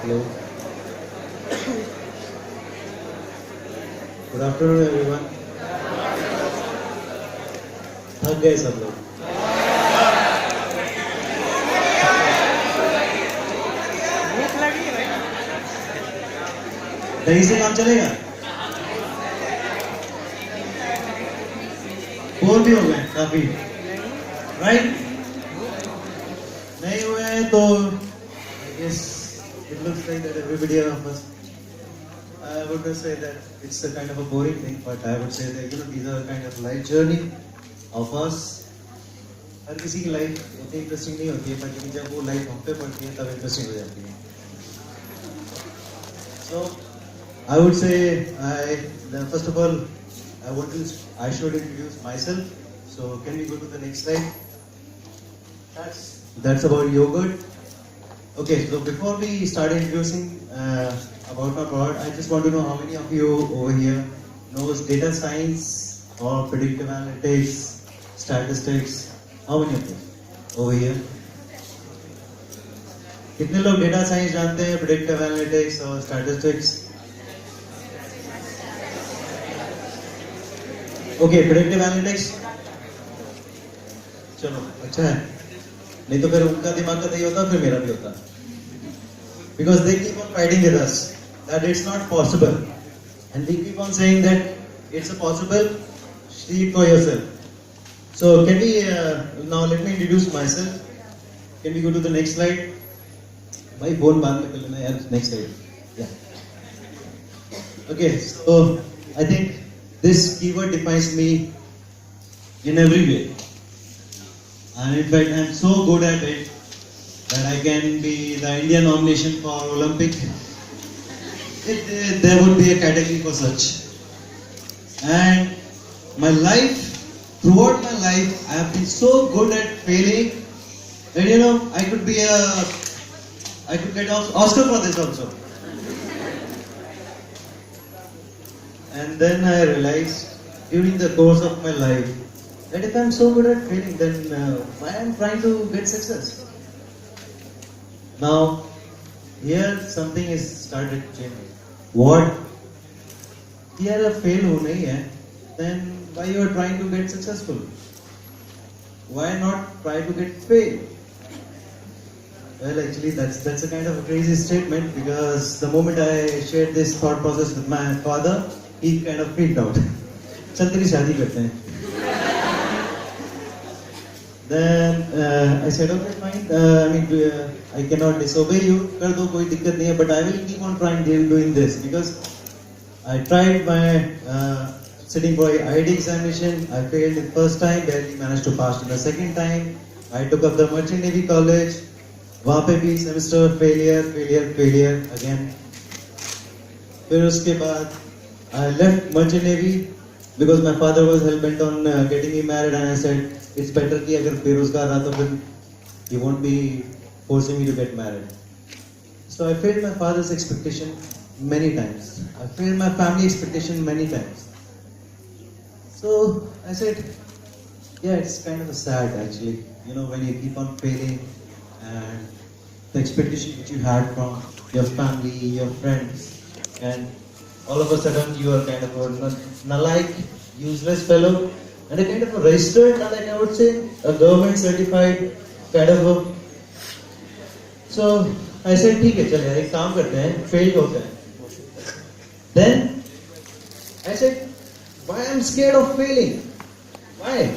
Hello. Good afternoon, everyone. थक गए सब लोग. दही से काम चलेगा? बोर भी हो गए काफी, राइट? नहीं हुए हैं तो I guess it looks like that everybody of us. I would not say that it's a kind of a boring thing, but I would say that these are kind of life journey of us. हर किसी की life उतनी interesting नहीं होती है, पर जब वो life हम पे पड़ती है तब इंटरेस्टिंग हो जाती है. So I would say first of all I should introduce myself. So can we go to the next slide? That's about yogurt. Okay, so before we start introducing about my product, I just want to know how many of you over here knows data science or predictive analytics, statistics. How many of you over here? कितने लोग data science जानते हैं, predictive analytics और statistics? Okay, predictive analytics चलो अच्छा है, नहीं तो फिर उनका दिमाग का नहीं होता, फिर मेरा भी होता. Because they keep on fighting with us that it's not possible, and we keep on saying that it's a possible. See it for yourself. So can we now let me introduce myself. Can we go to the next slide? भाई phone बाद में कर लेना यार. Next slide. Yeah. Okay, so I think this keyword defines me in every way, and in fact I'm so good at it that I can be the Indian nomination for Olympic. There would be a category for such. And my life, throughout my life, I have been so good at failing that I could get Oscar for this also. And then I realized during the course of my life that if I'm so good at failing, then why I'm trying to get success? Now, here something is started changing. What? Here a fail ho nahi hai, then why you are trying to get successful? Why not try to get fail? Well, actually, that's a kind of a crazy statement, because the moment I shared this thought process with my father, he kind of freaked out. चल तेरी शादी करते हैं. Then I said, okay, fine. I cannot disobey you. कर दो, कोई दिक्कत नहीं है. But I will keep on trying doing this, because I tried my sitting for IIT examination. I failed the first time, barely managed to pass in the second time. I took up the Merchant Navy College. वहाँ पे भी semester failure again. फिर उसके बाद I left Merchant Navy because my father was hell bent on getting me married, and I said it's better कि अगर बेरोजगार रहा तो फिर he won't be forcing me to get married. So I failed my father's expectation many times. I failed my family expectation many times. So I said, yeah, it's kind of sad actually. When you keep on failing, and the expectation which you had from your family, your friends, and all of a sudden you are kind of a null-like, useless fellow, and a kind of a registered, like I would say, a government certified kind of a. So I said, ठीक है, चल यार एक काम करते हैं, fail होते हैं. Then I said, why I'm scared of failing? Why?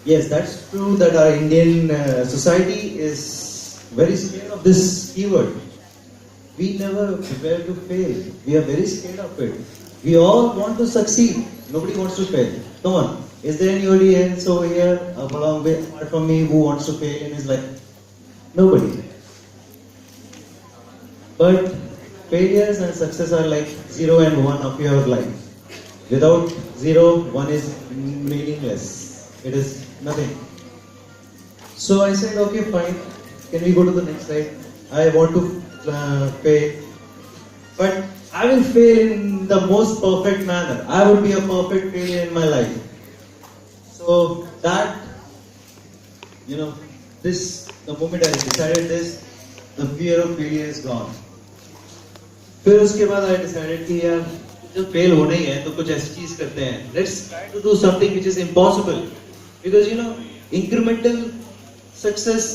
Yes, that's true that our Indian society is very scared of this keyword. We never prepare to fail. We are very scared of it. We all want to succeed. Nobody wants to fail. Come on. Is there anybody else over here, apart from me, who wants to fail in his life? Nobody. But failures and success are like 0 and 1 of your life. Without 0, 1 is meaningless. It is nothing. So I said, okay, fine. Can we go to the next slide? I want to fail, but I will fail in the most perfect manner. I would be a perfect failure in my life. So that, the moment I decided this, the fear of failure is gone. फिर उसके बाद I decided कि यार जब fail होना ही है तो कुछ ऐसी चीज करते हैं. Let's try to do something which is impossible, because you know incremental success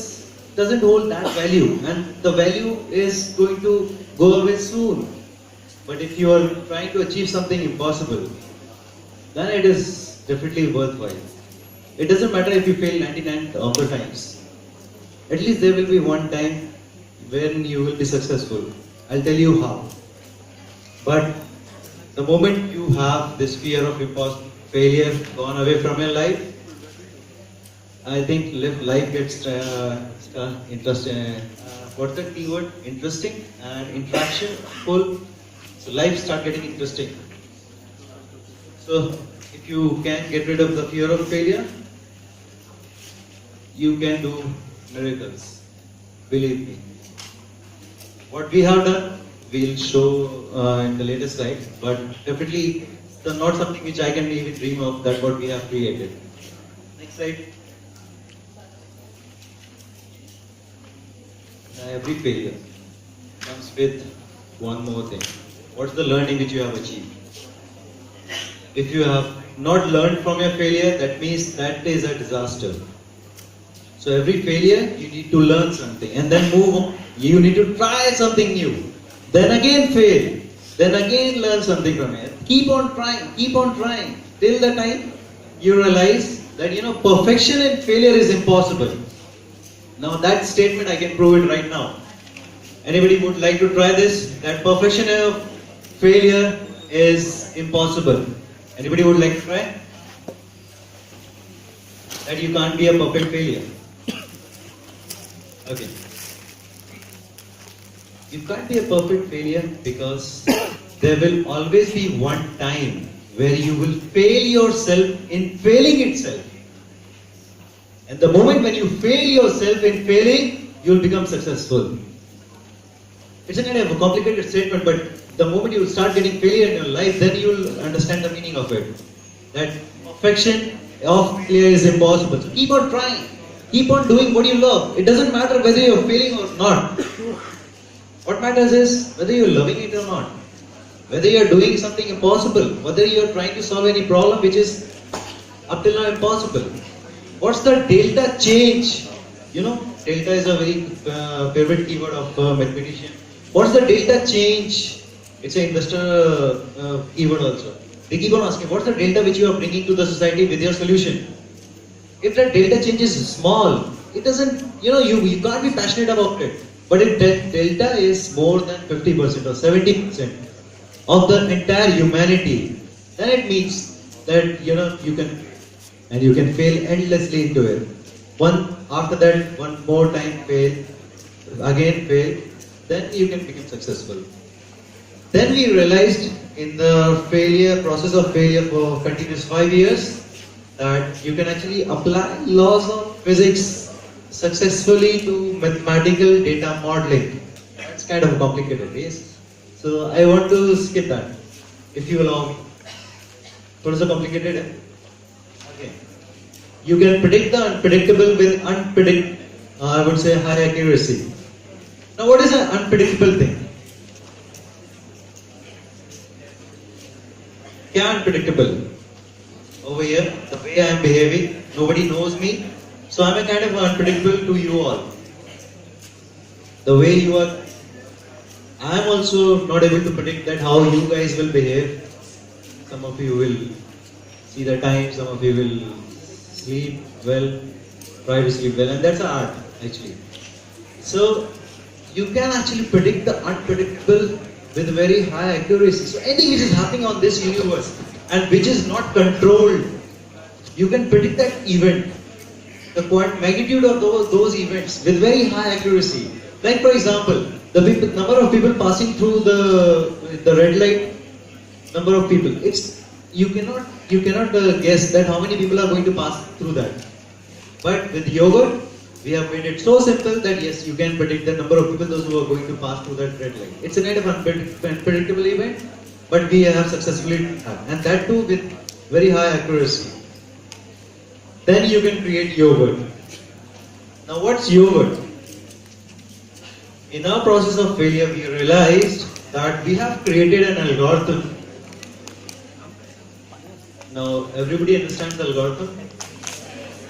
doesn't hold that value, and the value is going to go away soon. But if you are trying to achieve something impossible, then it is definitely worthwhile. It doesn't matter if you fail 99 of the times. At least there will be one time when you will be successful. I'll tell you how. But the moment you have this fear of failure gone away from your life, I think life gets interesting. What's the keyword? Interesting and interaction full. So life start getting interesting. So if you can get rid of the fear of failure, you can do miracles. Believe me. What we have done, we'll show in the later slide, but definitely not something which I can even dream of, that what we have created. Next slide. Every failure comes with one more thing. What's the learning which you have achieved? If you have not learned from your failure, that means that is a disaster. So every failure, you need to learn something and then move on. You need to try something new. Then again fail. Then again learn something from it. Keep on trying. Till the time you realize that perfection and failure is impossible. Now that statement I can prove it right now. Anybody would like to try this? That perfection of failure is impossible. Anybody would like to try? That you can't be a perfect failure. Okay. You can't be a perfect failure because there will always be one time where you will fail yourself in failing itself. And the moment when you fail yourself in failing, you will become successful. It's a kind of a complicated statement, but the moment you start getting failure in your life, then you will understand the meaning of it. That perfection of failure is impossible. So keep on trying. Keep on doing what you love. It doesn't matter whether you're failing or not. What matters is whether you're loving it or not. Whether you're doing something impossible. Whether you're trying to solve any problem which is up till now impossible. What's the delta change? Delta is a very favorite keyword of mathematician. What's the delta change? It's an investor keyword also. They keep on asking, what's the delta which you are bringing to the society with your solution? If that delta change is small, it doesn't, you can't be passionate about it. But if that delta is more than 50% or 70% of the entire humanity, then it means that, you can fail endlessly into it. After that, one more time fail, again fail, then you can become successful. Then we realized in the process of failure for continuous 5 years, that you can actually apply laws of physics successfully to mathematical data modeling. That's kind of complicated, yes? So I want to skip that, if you allow me. What is the complicated? Okay. You can predict the unpredictable with I would say high accuracy. Now what is an unpredictable thing? Kya unpredictable? Over here, the way I am behaving, nobody knows me, so I am a kind of unpredictable to you all. The way you are, I am also not able to predict that how you guys will behave. Some of you will see the time, some of you will sleep well, try to sleep well, and that's an art actually. So you can actually predict the unpredictable with very high accuracy. So anything which is happening on this universe and which is not controlled, you can predict that event, the magnitude of those events with very high accuracy. Like for example, the number of people passing through the red light, number of people. You cannot guess that how many people are going to pass through that. But with yogurt, we have made it so simple that yes, you can predict the number of people those who are going to pass through that red light. It's a kind of unpredictable event, but we have successfully done, and that too with very high accuracy. Then you can create yogurt. Now what's yogurt? In our process of failure, we realized that we have created an algorithm. Now, everybody understands the algorithm?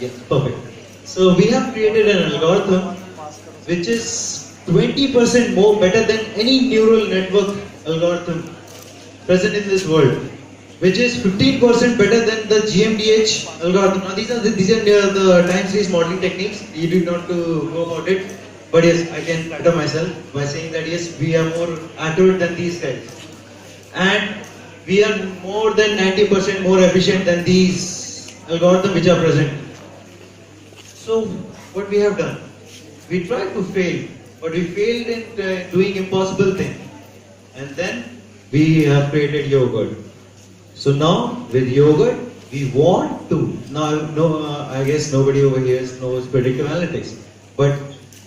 Yes, perfect. So we have created an algorithm which is 20% more better than any neural network algorithm present in this world, which is 15% better than the GMDH algorithm. Now these are the time series modeling techniques. You do not to know about it, but yes, I can flatter myself by saying that yes, we are more accurate than these guys, and we are more than 90% more efficient than these algorithms which are present. So what we have done, we tried to fail, but we failed in doing impossible thing, and then we have created yogurt. So now with yogurt, we want to. Now, I guess nobody over here knows predictive analytics, but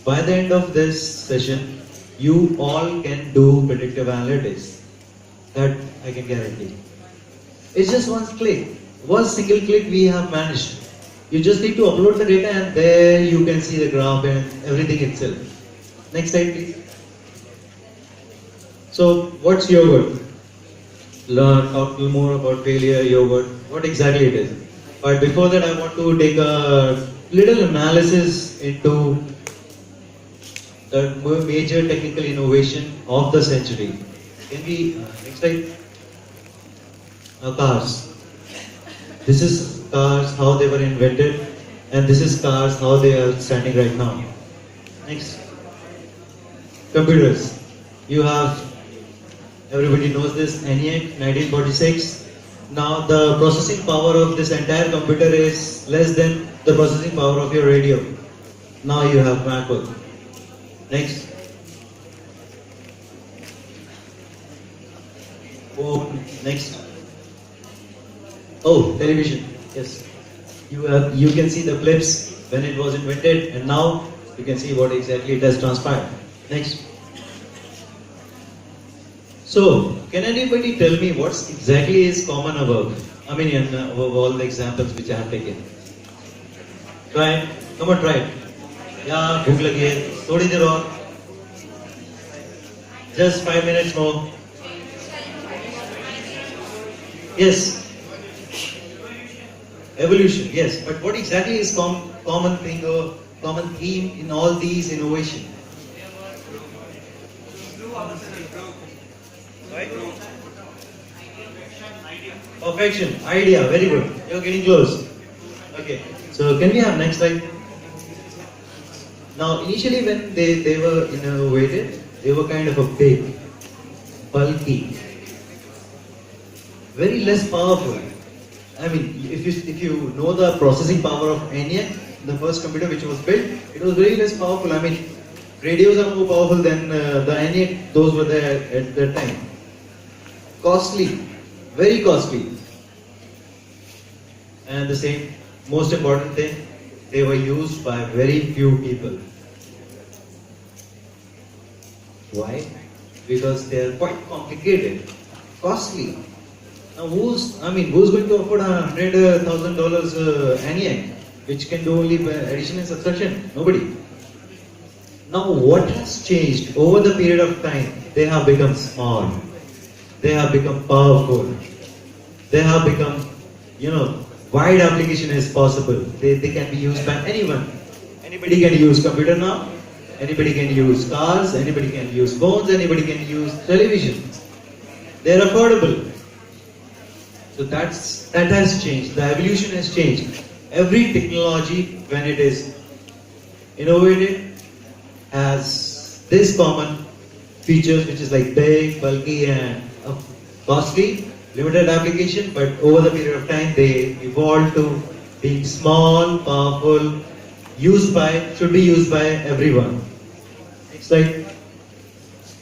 by the end of this session, you all can do predictive analytics. That I can guarantee. It's just one click. One single click we have managed. You just need to upload the data and there you can see the graph and everything itself. Next slide please. So what's yogurt? Talk a little more about failure, yogurt, what exactly it is. But before that I want to take a little analysis into the major technical innovation of the century. Can we, next slide. Cars. This is cars, how they were invented, and this is cars, how they are standing right now. Next. Computers. You have, everybody knows this, ENIAC 1946. Now the processing power of this entire computer is less than the processing power of your radio. Now you have MacBook. Next. Phone. Next. Oh, television. Yes. You can see the clips when it was invented, and now you can see what exactly it has transpired. Next. So, can anybody tell me what exactly is common above? I mean, above all the examples which I have taken. Try it. Come on, try it. Yeah, bhook lagi hai. Thodi der aur. Just 5 minutes more. Yes. Evolution, yes. But what exactly is common thing or common theme in all these innovation? Right? Perfection, idea, very good. You're getting close. Okay. So can we have next slide? Now initially when they were innovated, they were kind of a big, bulky, very less powerful. I mean, if you know the processing power of ENIAC, the first computer which was built, it was very less powerful. I mean, radios are more powerful than the ENIAC, those were there at that time. Costly, very costly. And the same, most important thing, they were used by very few people. Why? Because they are quite complicated, costly. Now who's going to afford $100,000 ENIAC, which can do only addition and subtraction? Nobody. Now what has changed over the period of time? They have become small. They have become powerful. They have become, wide application is possible. They can be used by anyone. Anybody can use computer now. Anybody can use cars. Anybody can use phones. Anybody can use television. They are affordable. So that has changed. The evolution has changed. Every technology, when it is innovated, has this common features, which is like big, bulky, and costly, limited application. But over the period of time, they evolved to being small, powerful, should be used by everyone. Next slide.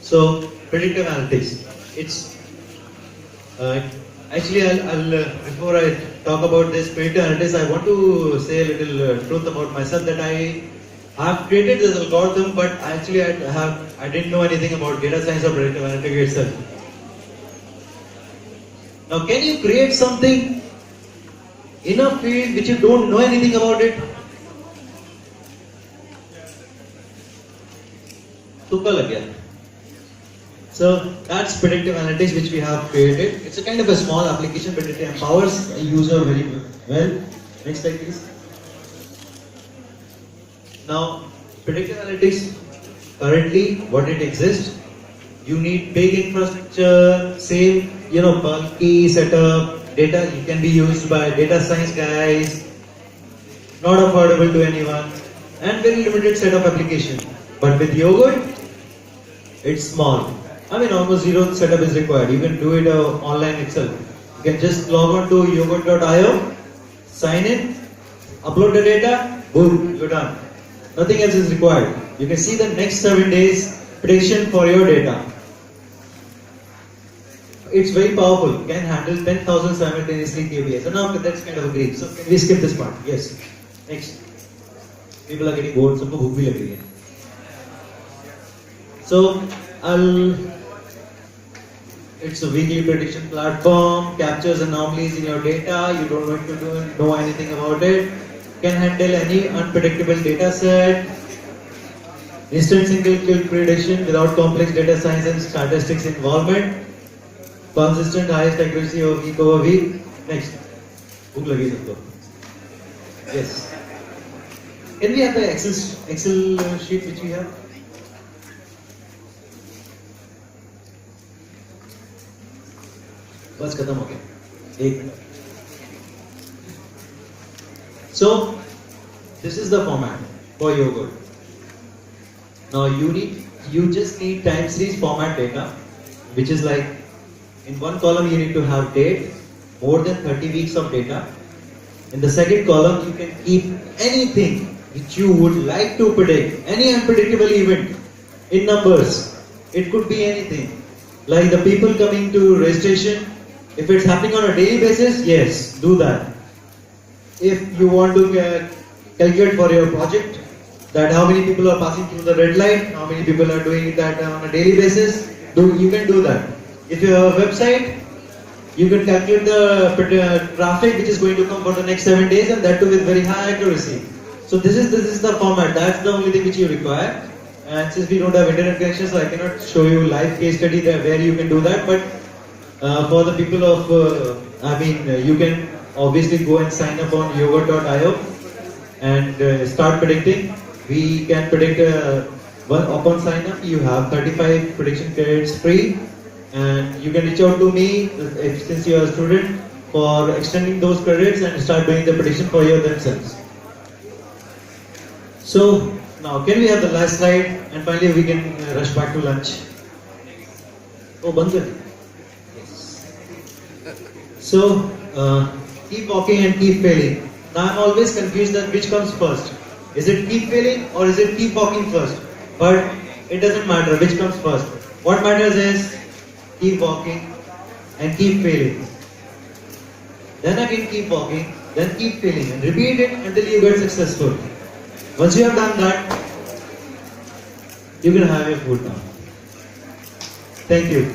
So predictive analytics. It's actually, I'll before I talk about this predictive analytics, I want to say a little truth about myself, that I have created this algorithm, but actually I didn't know anything about data science or predictive analytics itself. Now, can you create something in a field which you don't know anything about it? तुक्का लग गया. So that's predictive analytics which we have created. It's a kind of a small application, but it empowers a user very well. Next slide, please. Now, predictive analytics, currently what it exists, you need big infrastructure, same, bulky setup, data can be used by data science guys, not affordable to anyone, and very limited set of application. But with Yogurt, it's small. Almost zero setup is required. You can do it online itself. You can just log on to yogurt.io, sign in, upload the data, boom, you're done. Nothing else is required. You can see the next 7 days prediction for your data. It's very powerful. Can handle 10,000 simultaneously KPIs. And now that's kind of a great. So can we skip this part? Yes. Next. People are getting bored. Sabko bhook bhi lag rahi hai. So it's a weekly prediction platform. Captures anomalies in your data. You don't need to know anything about it. Can handle any unpredictable data set. Instant single click prediction without complex data science and statistics involvement. Consistent highest accuracy of week over week. Next. Book lagi sabko. Yes. Can we have the Excel sheet which we have? बस खत्म हो गया. एक. So this is the format for Yogurt. Now you just need time series format data, which is like in one column you need to have date, more than 30 weeks of data. In the second column you can keep anything which you would like to predict, any unpredictable event in numbers. It could be anything, like the people coming to registration. If it's happening on a daily basis, yes, do that. If you want to calculate for your project that how many people are passing through the red light, how many people are doing that on a daily basis, you can do that. If you have a website, you can calculate the traffic which is going to come for the next 7 days, and that too with very high accuracy. So this is the format. That's the only thing which you require. And since we don't have internet connection, so I cannot show you live case study where you can do that. But for the people of, you can obviously go and sign up on yogurt.io and start predicting. We can predict upon sign up. You have 35 prediction credits free, and you can reach out to me since you are a student for extending those credits and start doing the prediction for you themselves. So now can we have the last slide, and finally we can rush back to lunch. Oh, Bandhar. So keep walking and keep failing. Now I'm always confused that which comes first. Is it keep failing or is it keep walking first? But it doesn't matter which comes first. What matters is keep walking and keep failing. Then again keep walking, then keep failing, and repeat it until you get successful. Once you have done that, you can have your food now. Thank you.